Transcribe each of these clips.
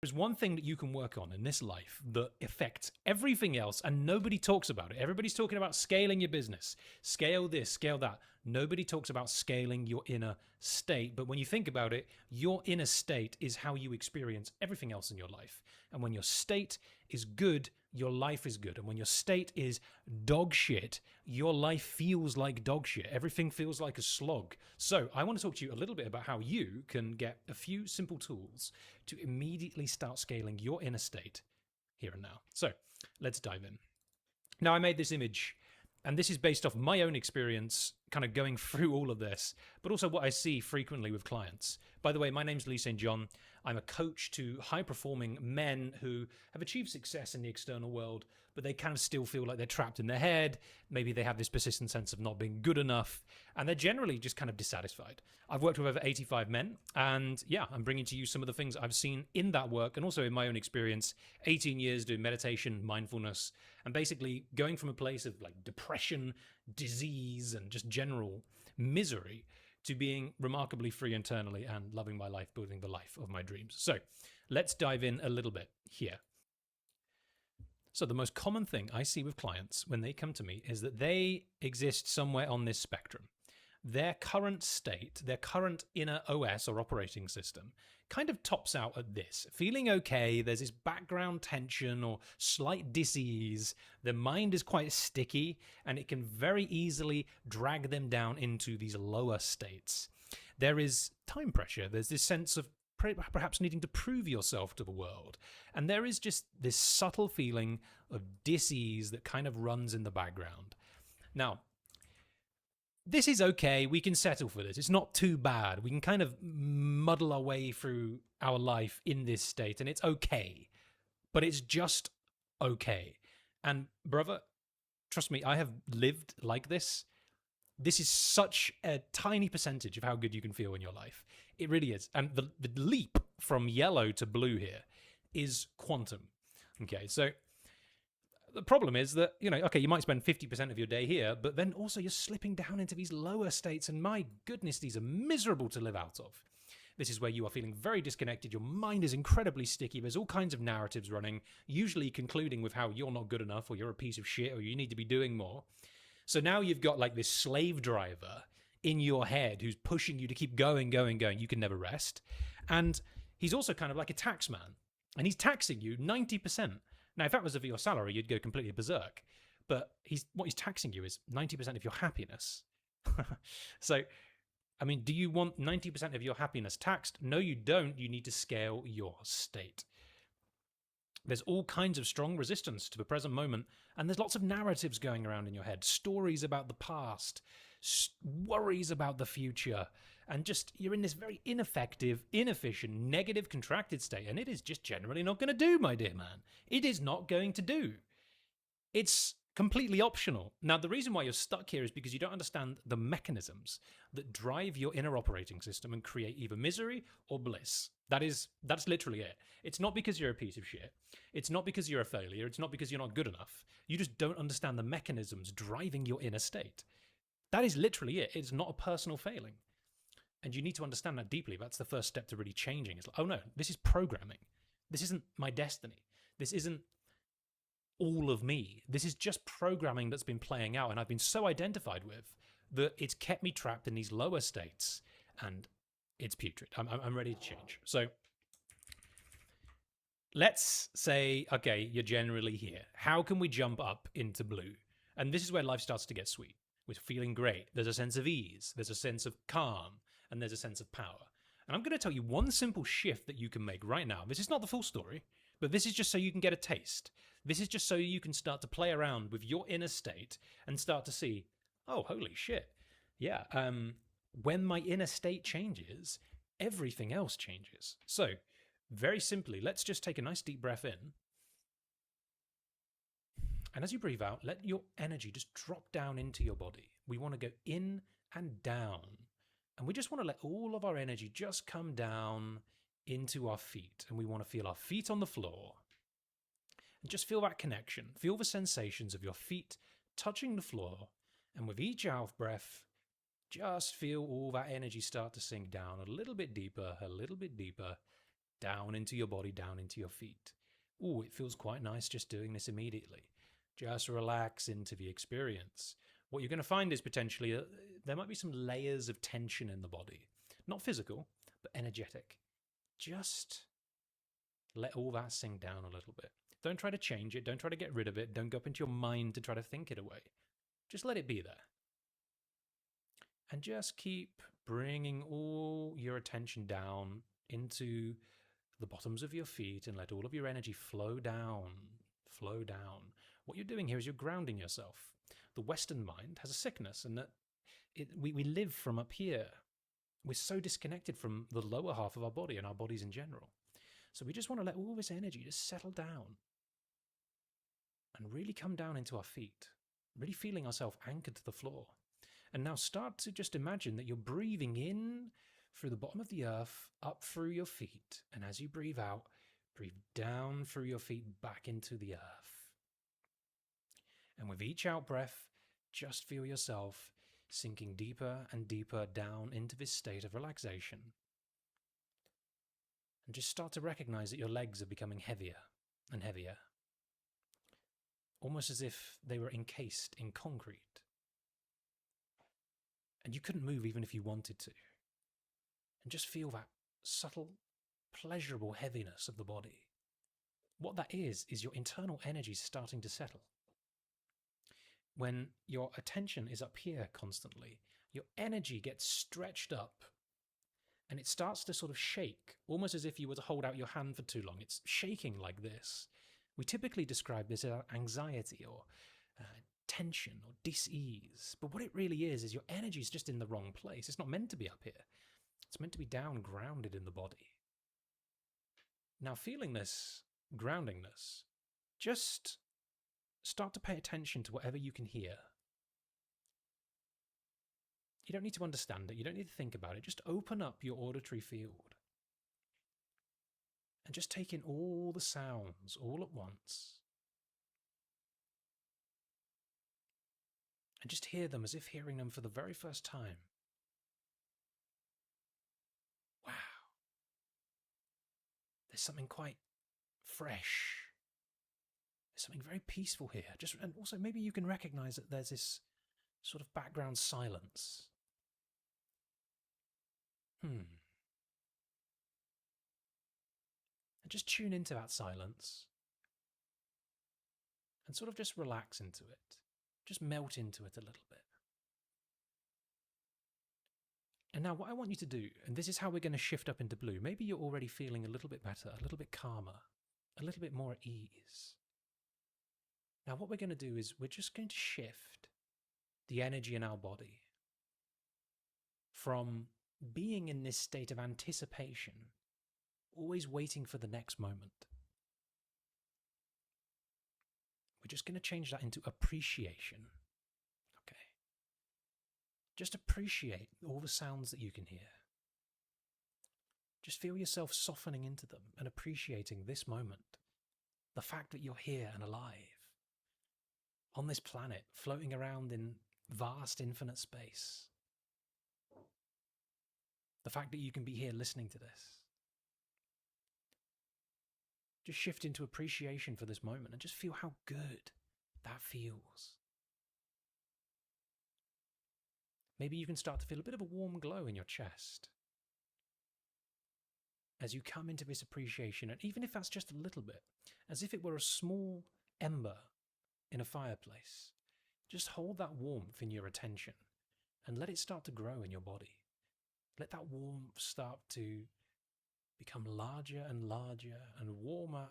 There's one thing that you can work on in this life that affects everything else, and nobody talks about it. Everybody's talking about scaling your business, scale this, scale that. Nobody talks about scaling your inner state. But when you think about it, your inner state is how you experience everything else in your life. And when your state is good, your life is good. And when your state is dog shit, your life feels like dog shit. Everything feels like a slog. So I want to talk to you a little bit about how you can get a few simple tools to immediately start scaling your inner state here and now. So let's dive in. Now, I made this image, and this is based off my own experience kind of going through all of this, but also what I see frequently with clients. By the way, my name's Lee St. John. I'm a coach to high-performing men who have achieved success in the external world, but they kind of still feel like they're trapped in their head. Maybe they have this persistent sense of not being good enough, and they're generally just kind of dissatisfied. I've worked with over 85 men, and yeah, I'm bringing to you some of the things I've seen in that work and also in my own experience, 18 years doing meditation, mindfulness, and basically going from a place of like depression, disease, and just general misery to being remarkably free internally and loving my life, building the life of my dreams. So let's dive in a little bit here. So the most common thing I see with clients when they come to me is that they exist somewhere on this spectrum. Their current state, their current inner OS or operating system kind of tops out at this. Feeling okay, there's this background tension or slight dis-ease. Their mind is quite sticky and it can very easily drag them down into these lower states. There is time pressure. There's this sense of perhaps needing to prove yourself to the world. And there is just this subtle feeling of dis-ease that kind of runs in the background. Now, this is okay. We can settle for this. It's not too bad. We can kind of muddle our way through our life in this state, and it's okay. But it's just okay. And brother, trust me, I have lived like this. This is such a tiny percentage of how good you can feel in your life. It really is. And the leap from yellow to blue here is quantum. Okay, so the problem is that, okay, you might spend 50% of your day here, but then also you're slipping down into these lower states, and my goodness, these are miserable to live out of. This is where you are feeling very disconnected. Your mind is incredibly sticky. There's all kinds of narratives running, usually concluding with how you're not good enough or you're a piece of shit or you need to be doing more. So now you've got like this slave driver in your head who's pushing you to keep going. You can never rest. And he's also kind of like a tax man, and he's taxing you 90%. Now, if that was of your salary, you'd go completely berserk. But what he's taxing you is 90% of your happiness. So, I mean, do you want 90% of your happiness taxed? No, you don't. You need to scale your state. There's all kinds of strong resistance to the present moment, and there's lots of narratives going around in your head, stories about the past, worries about the future, and just you're in this very ineffective, inefficient, negative, contracted state, and it is just generally not going to do, my dear man. It is not going to do. It's completely optional. Now, the reason why you're stuck here is because you don't understand the mechanisms that drive your inner operating system and create either misery or bliss. That's literally it. It's not because you're a piece of shit. It's not because you're a failure. It's not because you're not good enough. You just don't understand the mechanisms driving your inner state. That is literally it. It's not a personal failing. And you need to understand that deeply. That's the first step to really changing. It's like, oh no, this is programming. This isn't my destiny. This isn't all of me. This is just programming that's been playing out, and I've been so identified with that it's kept me trapped in these lower states, and it's putrid. I'm ready to change. So let's say, okay, you're generally here. How can we jump up into blue? And this is where life starts to get sweet. We're feeling great. There's a sense of ease. There's a sense of calm. And there's a sense of power. And I'm going to tell you one simple shift that you can make right now. This is not the full story, but this is just so you can get a taste. This is just so you can start to play around with your inner state and start to see, oh, holy shit. Yeah, when my inner state changes, everything else changes. So very simply, let's just take a nice deep breath in. And as you breathe out, let your energy just drop down into your body. We want to go in and down. And we just want to let all of our energy just come down into our feet. And we want to feel our feet on the floor. And just feel that connection. Feel the sensations of your feet touching the floor. And with each out breath, just feel all that energy start to sink down a little bit deeper, down into your body, down into your feet. Ooh, it feels quite nice just doing this immediately. Just relax into the experience. What you're going to find is potentially there might be some layers of tension in the body. Not physical, but energetic. Just let all that sink down a little bit. Don't try to change it. Don't try to get rid of it. Don't go up into your mind to try to think it away. Just let it be there. And just keep bringing all your attention down into the bottoms of your feet and let all of your energy flow down, flow down. What you're doing here is you're grounding yourself. The Western mind has a sickness in that we live from up here. We're so disconnected from the lower half of our body and our bodies in general. So we just want to let all this energy just settle down and really come down into our feet, really feeling ourselves anchored to the floor. And now start to just imagine that you're breathing in through the bottom of the earth, up through your feet. And as you breathe out, breathe down through your feet back into the earth. And with each out breath, just feel yourself sinking deeper and deeper down into this state of relaxation. And just start to recognize that your legs are becoming heavier and heavier, almost as if they were encased in concrete. And you couldn't move even if you wanted to. And just feel that subtle, pleasurable heaviness of the body. What that is your internal energy starting to settle. When your attention is up here constantly, your energy gets stretched up and it starts to sort of shake, almost as if you were to hold out your hand for too long. It's shaking like this. We typically describe this as anxiety or tension or dis-ease. But what it really is your energy is just in the wrong place. It's not meant to be up here. It's meant to be down, grounded in the body. Now, feeling this groundingness, just start to pay attention to whatever you can hear. You don't need to understand it. You don't need to think about it. Just open up your auditory field and just take in all the sounds all at once. And just hear them as if hearing them for the very first time. Wow. There's something quite fresh. There's something very peaceful here. And also maybe you can recognize that there's this sort of background silence. And just tune into that silence and sort of just relax into it. Just melt into it a little bit. And now what I want you to do, and this is how we're going to shift up into blue. Maybe you're already feeling a little bit better, a little bit calmer, a little bit more at ease. Now what we're going to do is we're just going to shift the energy in our body from being in this state of anticipation, always waiting for the next moment. We're just going to change that into appreciation. Okay. Just appreciate all the sounds that you can hear. Just feel yourself softening into them and appreciating this moment. The fact that you're here and alive. On this planet, floating around in vast infinite space. The fact that you can be here listening to this. Just shift into appreciation for this moment and just feel how good that feels. Maybe you can start to feel a bit of a warm glow in your chest as you come into this appreciation, and even if that's just a little bit, as if it were a small ember in a fireplace, just hold that warmth in your attention and let it start to grow in your body. Let that warmth start to become larger and larger and warmer,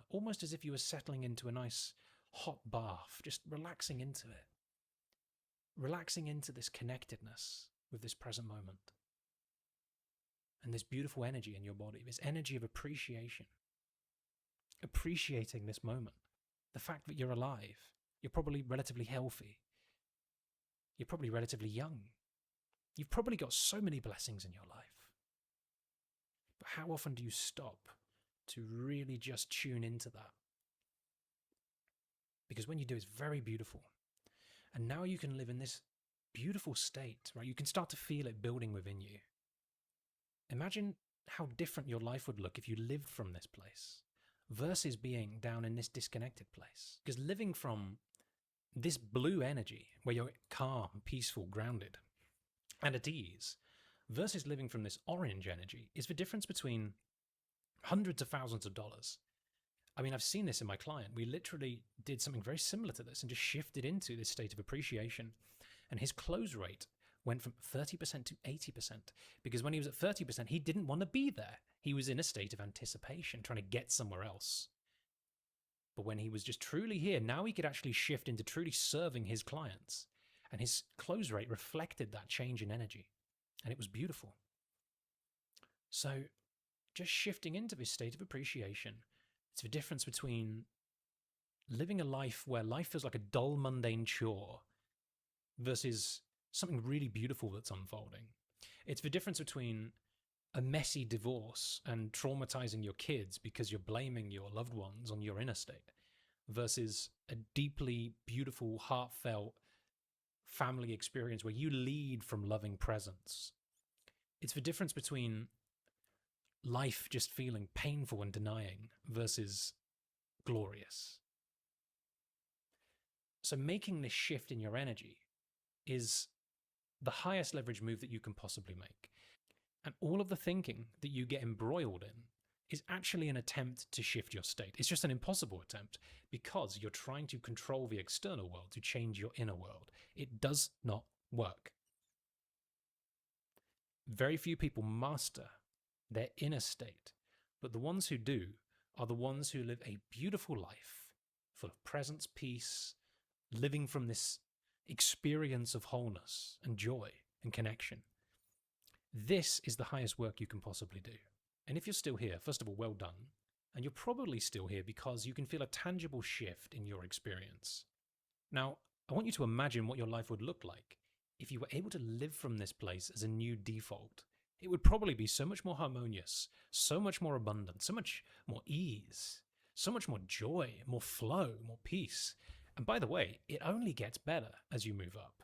almost as if you were settling into a nice hot bath, just relaxing into it. Relaxing into this connectedness with this present moment. And this beautiful energy in your body, this energy of appreciation. Appreciating this moment. The fact that you're alive. You're probably relatively healthy. You're probably relatively young. You've probably got so many blessings in your life. But how often do you stop to really just tune into that? Because when you do, it's very beautiful. And now you can live in this beautiful state, right? You can start to feel it building within you. Imagine how different your life would look if you lived from this place versus being down in this disconnected place. Because living from this blue energy, where you're calm, peaceful, grounded, and at ease, versus living from this orange energy is the difference between hundreds of thousands of dollars. I mean, I've seen this in my client. We literally did something very similar to this and just shifted into this state of appreciation. And his close rate went from 30% to 80%, because when he was at 30%, he didn't want to be there. He was in a state of anticipation, trying to get somewhere else. But when he was just truly here, now he could actually shift into truly serving his clients. And his close rate reflected that change in energy. And it was beautiful. So just shifting into this state of appreciation, it's the difference between living a life where life feels like a dull, mundane chore versus something really beautiful that's unfolding. It's the difference between a messy divorce and traumatizing your kids because you're blaming your loved ones on your inner state versus a deeply beautiful, heartfelt family experience where you lead from loving presence. It's the difference between life just feeling painful and denying versus glorious. So making this shift in your energy is the highest leverage move that you can possibly make. And all of the thinking that you get embroiled in is actually an attempt to shift your state. It's just an impossible attempt because you're trying to control the external world to change your inner world. It does not work. Very few people master their inner state, but the ones who do are the ones who live a beautiful life full of presence, peace, living from this experience of wholeness and joy and connection. This is the highest work you can possibly do. And if you're still here, first of all, well done. And you're probably still here because you can feel a tangible shift in your experience. Now, I want you to imagine what your life would look like if you were able to live from this place as a new default. It would probably be so much more harmonious, so much more abundant, so much more ease, so much more joy, more flow, more peace. And by the way, it only gets better as you move up.